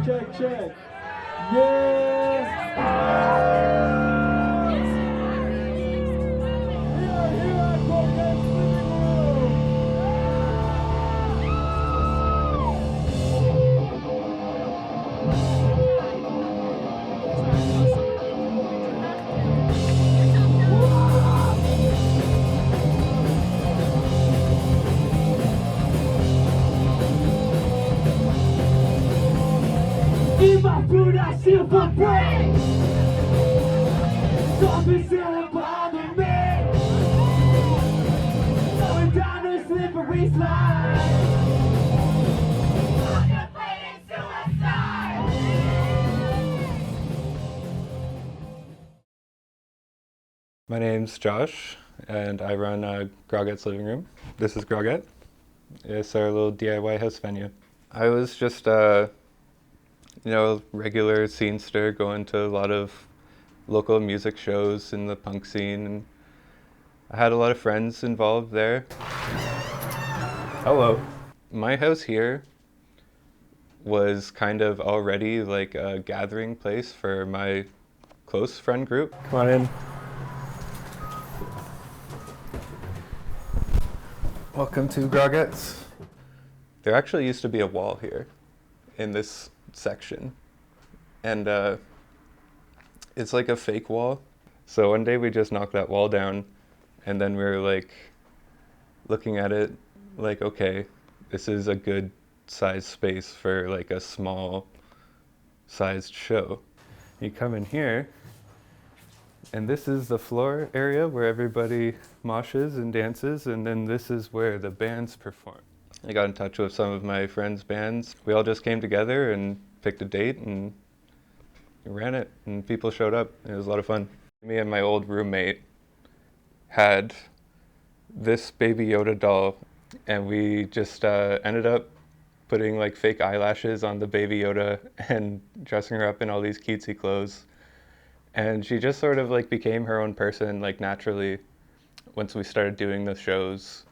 check. Yeah! Here at Grogette Living Room! Eat my food, I steal for break. Zombies still bothering me. Going down a slippery slide. Contemplating suicide. My name's Josh, and I run Grogette's Living Room. This is Grogette. It's our little DIY house venue. I was just regular scenester, going to a lot of local music shows in the punk scene, and I had a lot of friends involved there. Hello. My house here was kind of already like a gathering place for my close friend group. Come on in. Welcome to Grogette's. There actually used to be a wall here in this section, and it's like a fake wall. So one day we just knocked that wall down, and then we were like looking at it like, okay, this is a good sized space for like a small sized show. You come in here, and this is the floor area where everybody moshes and dances, and then this is where the bands perform. I got in touch with some of my friends' bands. We all just came together and picked a date and ran it, and people showed up. It was a lot of fun. Me and my old roommate had this Baby Yoda doll, and we just ended up putting like fake eyelashes on the Baby Yoda and dressing her up in all these cutesy clothes. And she just sort of like became her own person, like naturally. Once we started doing the shows,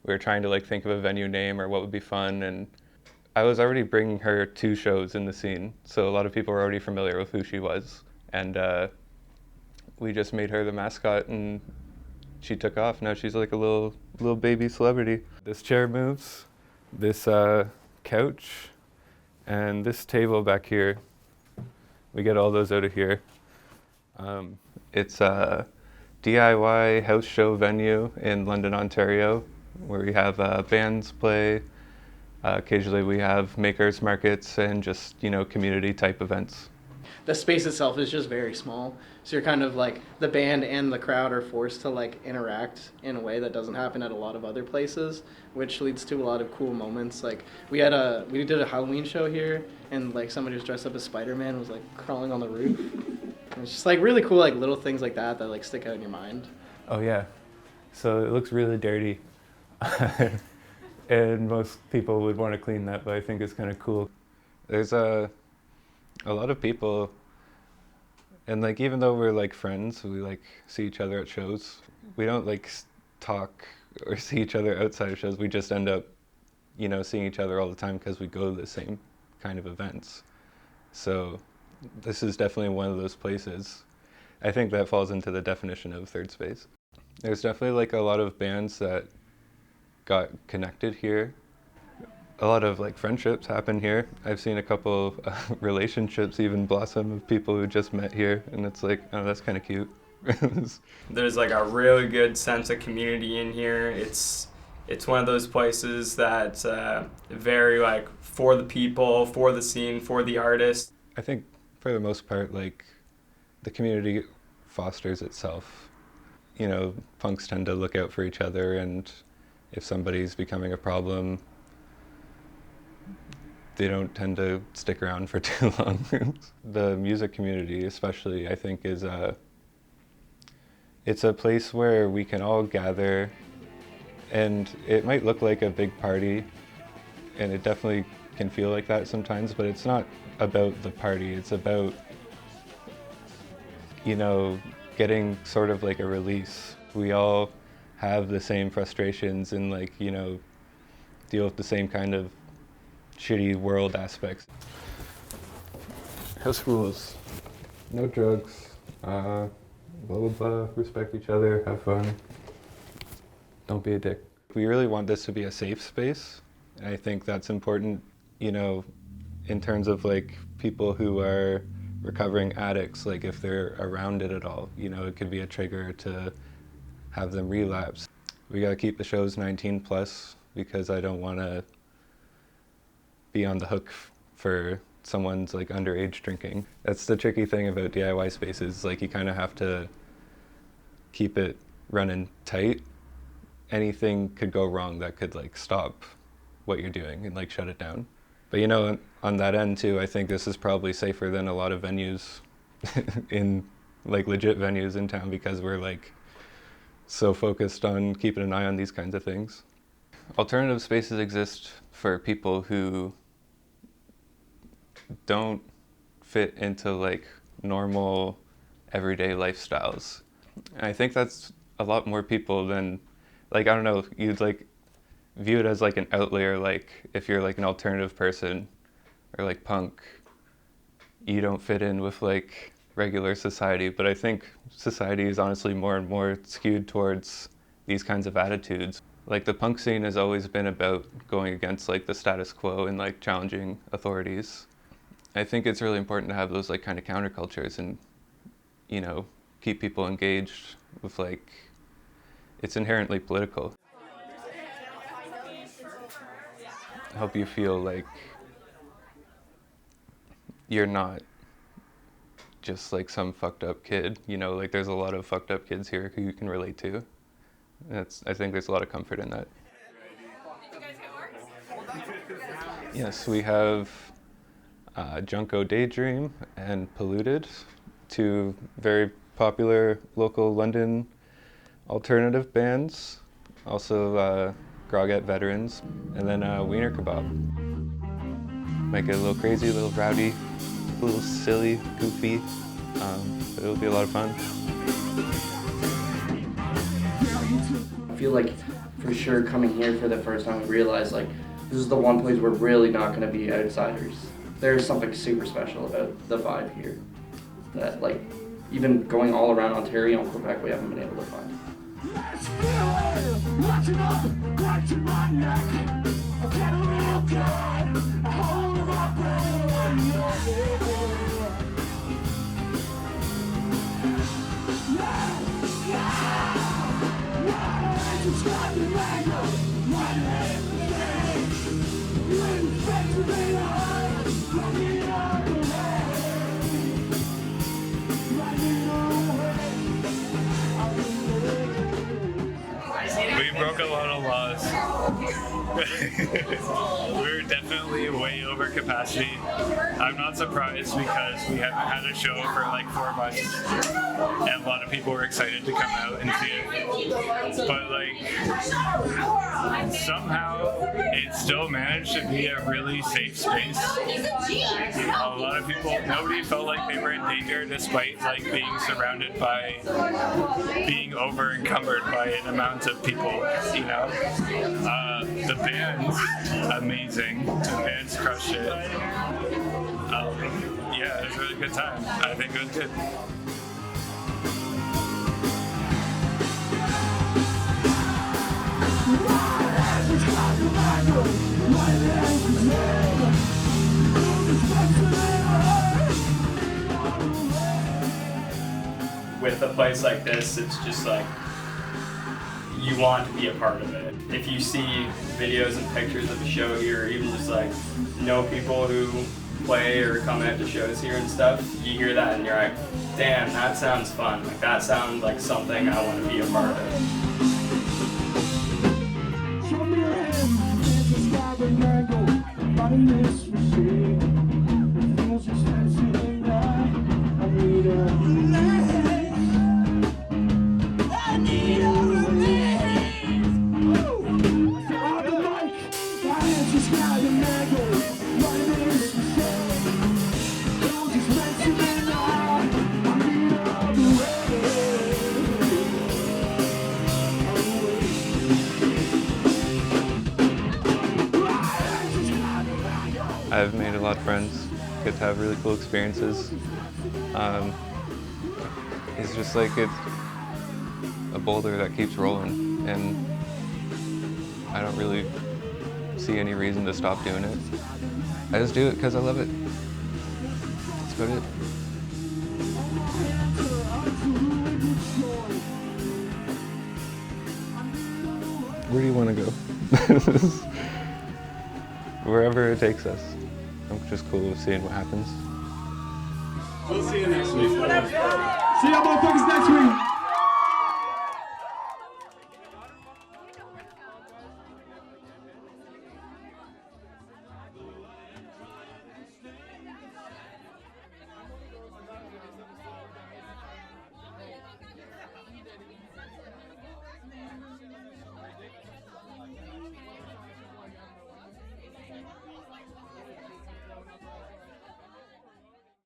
we were trying to like think of a venue name or what would be fun, and I was already bringing her to shows in the scene, so a lot of people were already familiar with who she was, and we just made her the mascot, and she took off. Now she's like a little baby celebrity. This chair moves, this couch, and this table back here. We get all those out of here. It's a DIY house show venue in London, Ontario, where we have bands play. Occasionally we have makers markets and just, community type events. The space itself is just very small, so you're kind of like, the band and the crowd are forced to like interact in a way that doesn't happen at a lot of other places, which leads to a lot of cool moments. Like we did a Halloween show here, and like somebody who's dressed up as Spider-Man was like crawling on the roof. And it's just like really cool, like little things like that like stick out in your mind. Oh yeah, so it looks really dirty. And most people would want to clean that, but I think it's kind of cool. There's a lot of people, and like even though we're like friends, we like see each other at shows. We don't like talk or see each other outside of shows. We just end up, seeing each other all the time because we go to the same kind of events. So this is definitely one of those places. I think that falls into the definition of third space. There's definitely like a lot of bands that got connected here. A lot of like friendships happen here. I've seen a couple relationships even blossom of people who just met here, and it's like, oh, that's kind of cute. There's like a really good sense of community in here. It's one of those places that's very like for the people, for the scene, for the artist. I think for the most part, like the community fosters itself. Punks tend to look out for each other, and if somebody's becoming a problem, they don't tend to stick around for too long. The music community especially, I think, is it's a place where we can all gather, and it might look like a big party, and it definitely can feel like that sometimes, but it's not about the party. It's about, getting sort of like a release. We all have the same frustrations and like, deal with the same kind of shitty world aspects. House rules. No drugs. Blah, blah, blah. Respect each other. Have fun. Don't be a dick. We really want this to be a safe space. And I think that's important, you know, in terms of like people who are recovering addicts, like if they're around it at all, you know, it could be a trigger to have them relapse. We gotta keep the shows 19 plus because I don't wanna be on the hook for someone's like underage drinking. That's the tricky thing about DIY spaces, like you kind of have to keep it running tight. Anything could go wrong that could like stop what you're doing and like shut it down. But you know, on that end too, I think this is probably safer than a lot of venues in like legit venues in town because we're like so focused on keeping an eye on these kinds of things. Alternative spaces exist for people who don't fit into like normal everyday lifestyles. And I think that's a lot more people than, like, I don't know, you'd like view it as like an outlier, like if you're like an alternative person or like punk, you don't fit in with like regular society. But I think society is honestly more and more skewed towards these kinds of attitudes. Like the punk scene has always been about going against like the status quo and like challenging authorities. I think it's really important to have those like kind of countercultures and, you know, keep people engaged with like, it's inherently political. Help you feel like you're not just like some fucked up kid, you know, like there's a lot of fucked up kids here who you can relate to. I think there's a lot of comfort in that. Yes, we have Junko Daydream and Polluted, two very popular local London alternative bands. Also Grogette veterans, and then Wiener Kebab. Might get a little crazy, a little rowdy, a little silly, goofy, but it'll be a lot of fun. I feel like for sure coming here for the first time we realized like this is the one place we're really not going to be outsiders. There's something super special about the vibe here that like even going all around Ontario and Quebec we haven't been able to find. We broke a lot of laws. We're definitely way over capacity. I'm not surprised because we haven't had a show for like 4 months and a lot of people were excited to come out and see it. But like somehow it still managed to be a really safe space. A lot of people, nobody felt like they were in danger despite like being surrounded by, being over encumbered by an amount of people, you know. The band's amazing. The band's crushed it. Yeah, it was a really good time. I think it was good. With a place like this, it's just like you want to be a part of it. If you see videos and pictures of the show here, or even just like know people who play or come out to shows here and stuff, you hear that and you're like, damn, that sounds fun. Like that sounds like something I want to be a part of. I've made a lot of friends get to have really cool experiences. It's just like it's a boulder that keeps rolling, and I don't really see any reason to stop doing it. I just do it because I love it. That's about it. Where do you want to go? Wherever it takes us. I'm just cool with seeing what happens. We'll see you next week. See y'all motherfuckers next week.